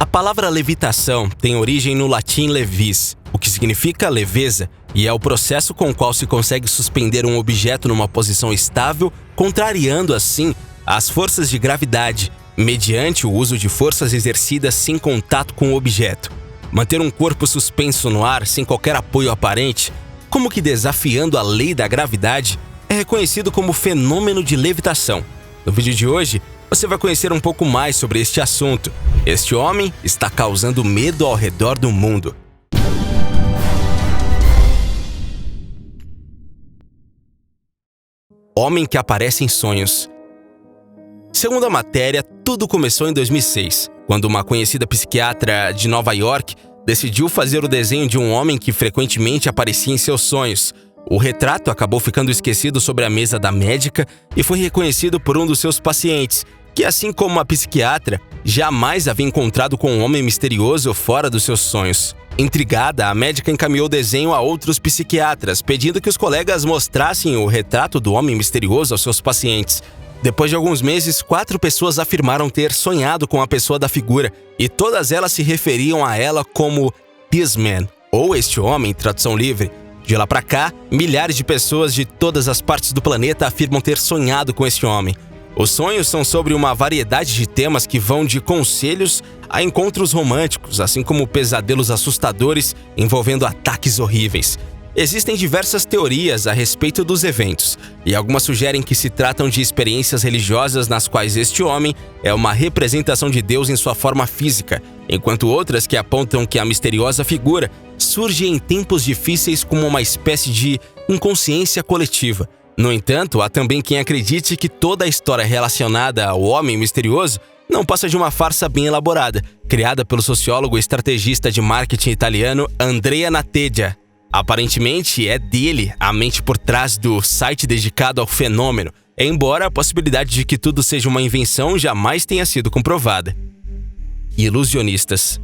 palavra levitação tem origem no latim levis, o que significa leveza, e é o processo com o qual se consegue suspender um objeto numa posição estável, contrariando assim as forças de gravidade, mediante o uso de forças exercidas sem contato com o objeto. Manter um corpo suspenso no ar sem qualquer apoio aparente, como que desafiando a lei da gravidade, é reconhecido como fenômeno de levitação. No vídeo de hoje, você vai conhecer um pouco mais sobre este assunto. Este homem está causando medo ao redor do mundo. Homem que aparece em sonhos. Segundo a matéria, tudo começou em 2006, quando uma conhecida psiquiatra de Nova York decidiu fazer o desenho de um homem que frequentemente aparecia em seus sonhos. O retrato acabou ficando esquecido sobre a mesa da médica e foi reconhecido por um dos seus pacientes, que, assim como a psiquiatra, jamais havia encontrado com um homem misterioso fora dos seus sonhos. Intrigada, a médica encaminhou o desenho a outros psiquiatras, pedindo que os colegas mostrassem o retrato do homem misterioso aos seus pacientes. Depois de alguns meses, 4 pessoas afirmaram ter sonhado com a pessoa da figura, e todas elas se referiam a ela como "this man", ou "este homem", em tradução livre. De lá pra cá, milhares de pessoas de todas as partes do planeta afirmam ter sonhado com este homem. Os sonhos são sobre uma variedade de temas que vão de conselhos a encontros românticos, assim como pesadelos assustadores envolvendo ataques horríveis. Existem diversas teorias a respeito dos eventos, e algumas sugerem que se tratam de experiências religiosas nas quais este homem é uma representação de Deus em sua forma física, enquanto outras que apontam que a misteriosa figura surge em tempos difíceis como uma espécie de inconsciência coletiva. No entanto, há também quem acredite que toda a história relacionada ao homem misterioso não passa de uma farsa bem elaborada, criada pelo sociólogo e estrategista de marketing italiano Andrea Natedia. Aparentemente, é dele a mente por trás do site dedicado ao fenômeno, embora a possibilidade de que tudo seja uma invenção jamais tenha sido comprovada. Ilusionistas.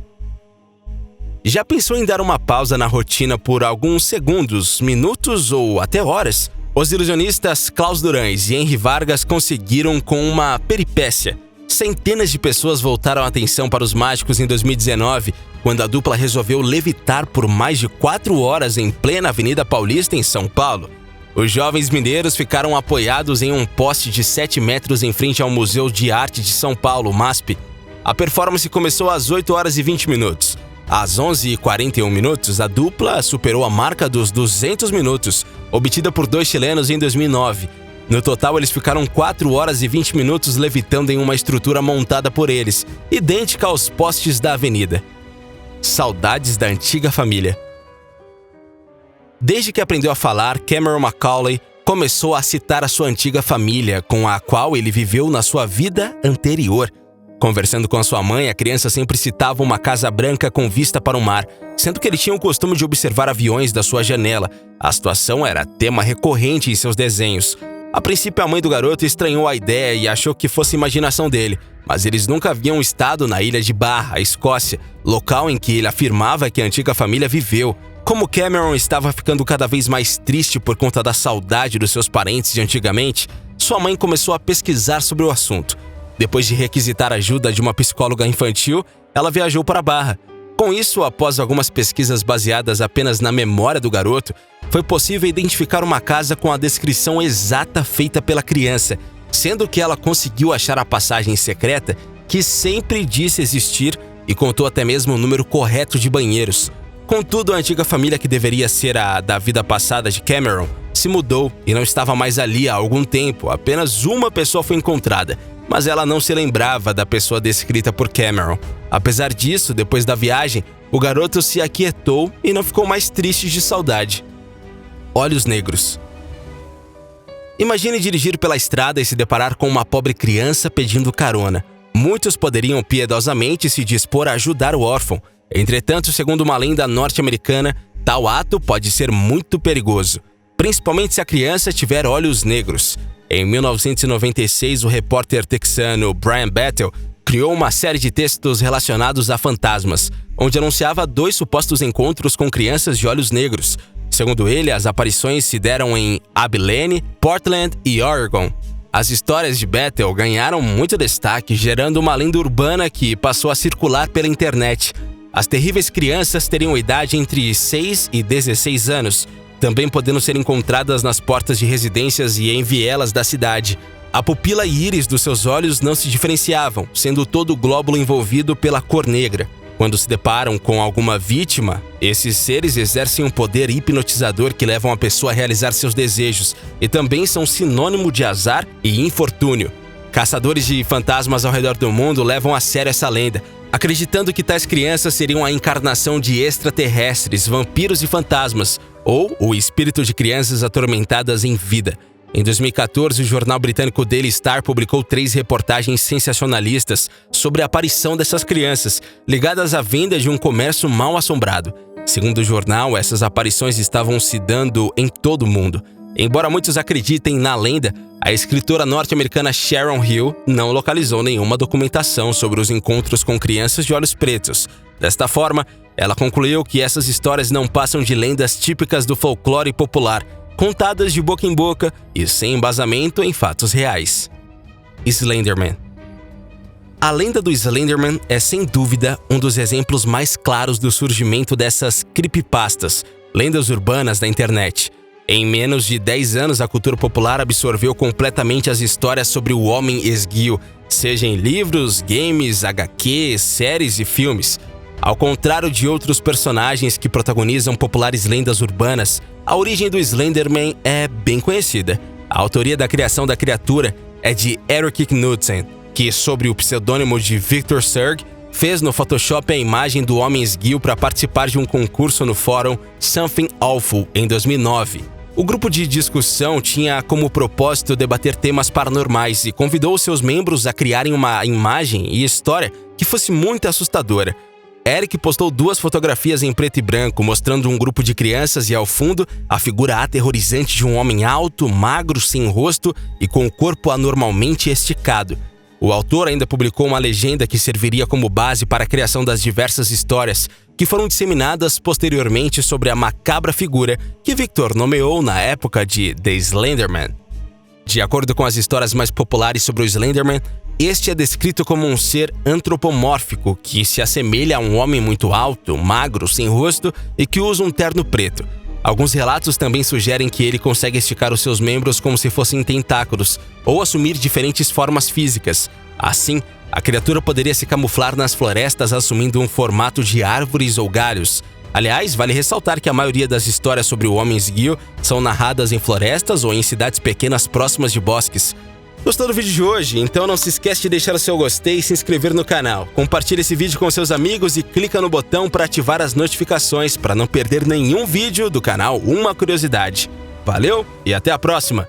Já pensou em dar uma pausa na rotina por alguns segundos, minutos ou até horas? Os ilusionistas Klaus Durães e Henry Vargas conseguiram com uma peripécia. Centenas de pessoas voltaram a atenção para os mágicos em 2019, quando a dupla resolveu levitar por mais de 4 horas em plena Avenida Paulista, em São Paulo. Os jovens mineiros ficaram apoiados em um poste de 7 metros em frente ao Museu de Arte de São Paulo, MASP. A performance começou às 8 horas e 20 minutos. Às 11h41 minutos, a dupla superou a marca dos 200 minutos, obtida por 2 chilenos em 2009. No total, eles ficaram 4 horas e 20 minutos levitando em uma estrutura montada por eles, idêntica aos postes da avenida. Saudades da antiga família. Desde que aprendeu a falar, Cameron Macaulay começou a citar a sua antiga família, com a qual ele viveu na sua vida anterior. Conversando com a sua mãe, a criança sempre citava uma casa branca com vista para o mar, sendo que ele tinha o costume de observar aviões da sua janela. A situação era tema recorrente em seus desenhos. A princípio, a mãe do garoto estranhou a ideia e achou que fosse imaginação dele, mas eles nunca haviam estado na ilha de Barra, Escócia, local em que ele afirmava que a antiga família viveu. Como Cameron estava ficando cada vez mais triste por conta da saudade dos seus parentes de antigamente, sua mãe começou a pesquisar sobre o assunto. Depois de requisitar a ajuda de uma psicóloga infantil, ela viajou para Barra. Com isso, após algumas pesquisas baseadas apenas na memória do garoto, foi possível identificar uma casa com a descrição exata feita pela criança, sendo que ela conseguiu achar a passagem secreta que sempre disse existir e contou até mesmo o número correto de banheiros. Contudo, a antiga família, que deveria ser a da vida passada de Cameron, se mudou e não estava mais ali há algum tempo. Apenas uma pessoa foi encontrada, mas ela não se lembrava da pessoa descrita por Cameron. Apesar disso, depois da viagem, o garoto se aquietou e não ficou mais triste de saudade. Olhos negros. Imagine dirigir pela estrada e se deparar com uma pobre criança pedindo carona. Muitos poderiam piedosamente se dispor a ajudar o órfão. Entretanto, segundo uma lenda norte-americana, tal ato pode ser muito perigoso, principalmente se a criança tiver olhos negros. Em 1996, o repórter texano Brian Battle criou uma série de textos relacionados a fantasmas, onde anunciava 2 supostos encontros com crianças de olhos negros. Segundo ele, as aparições se deram em Abilene, Portland e Oregon. As histórias de Bethel ganharam muito destaque, gerando uma lenda urbana que passou a circular pela internet. As terríveis crianças teriam idade entre 6 e 16 anos, também podendo ser encontradas nas portas de residências e em vielas da cidade. A pupila e íris dos seus olhos não se diferenciavam, sendo todo o glóbulo envolvido pela cor negra. Quando se deparam com alguma vítima, esses seres exercem um poder hipnotizador que levam a pessoa a realizar seus desejos e também são sinônimo de azar e infortúnio. Caçadores de fantasmas ao redor do mundo levam a sério essa lenda, acreditando que tais crianças seriam a encarnação de extraterrestres, vampiros e fantasmas, ou o espírito de crianças atormentadas em vida. Em 2014, o jornal britânico Daily Star publicou 3 reportagens sensacionalistas sobre a aparição dessas crianças, ligadas à venda de um comércio mal-assombrado. Segundo o jornal, essas aparições estavam se dando em todo o mundo. Embora muitos acreditem na lenda, a escritora norte-americana Sharon Hill não localizou nenhuma documentação sobre os encontros com crianças de olhos pretos. Desta forma, ela concluiu que essas histórias não passam de lendas típicas do folclore popular, contadas de boca em boca e sem embasamento em fatos reais. Slenderman. A lenda do Slenderman é, sem dúvida, um dos exemplos mais claros do surgimento dessas creepypastas, lendas urbanas da internet. Em menos de 10 anos, a cultura popular absorveu completamente as histórias sobre o homem esguio, seja em livros, games, HQ, séries e filmes. Ao contrário de outros personagens que protagonizam populares lendas urbanas, a origem do Slenderman é bem conhecida. A autoria da criação da criatura é de Eric Knudsen, que, sob o pseudônimo de Victor Surge, fez no Photoshop a imagem do homem esguio para participar de um concurso no fórum Something Awful em 2009. O grupo de discussão tinha como propósito debater temas paranormais e convidou seus membros a criarem uma imagem e história que fosse muito assustadora. Eric postou 2 fotografias em preto e branco, mostrando um grupo de crianças e, ao fundo, a figura aterrorizante de um homem alto, magro, sem rosto e com o corpo anormalmente esticado. O autor ainda publicou uma legenda que serviria como base para a criação das diversas histórias, que foram disseminadas posteriormente sobre a macabra figura que Victor nomeou na época de The Slenderman. De acordo com as histórias mais populares sobre o Slenderman, este é descrito como um ser antropomórfico que se assemelha a um homem muito alto, magro, sem rosto e que usa um terno preto. Alguns relatos também sugerem que ele consegue esticar os seus membros como se fossem tentáculos ou assumir diferentes formas físicas. Assim, a criatura poderia se camuflar nas florestas assumindo um formato de árvores ou galhos. Aliás, vale ressaltar que a maioria das histórias sobre o homem esguio são narradas em florestas ou em cidades pequenas próximas de bosques. Gostou do vídeo de hoje? Então não se esquece de deixar o seu gostei e se inscrever no canal. Compartilhe esse vídeo com seus amigos e clica no botão para ativar as notificações para não perder nenhum vídeo do canal Uma Curiosidade. Valeu e até a próxima!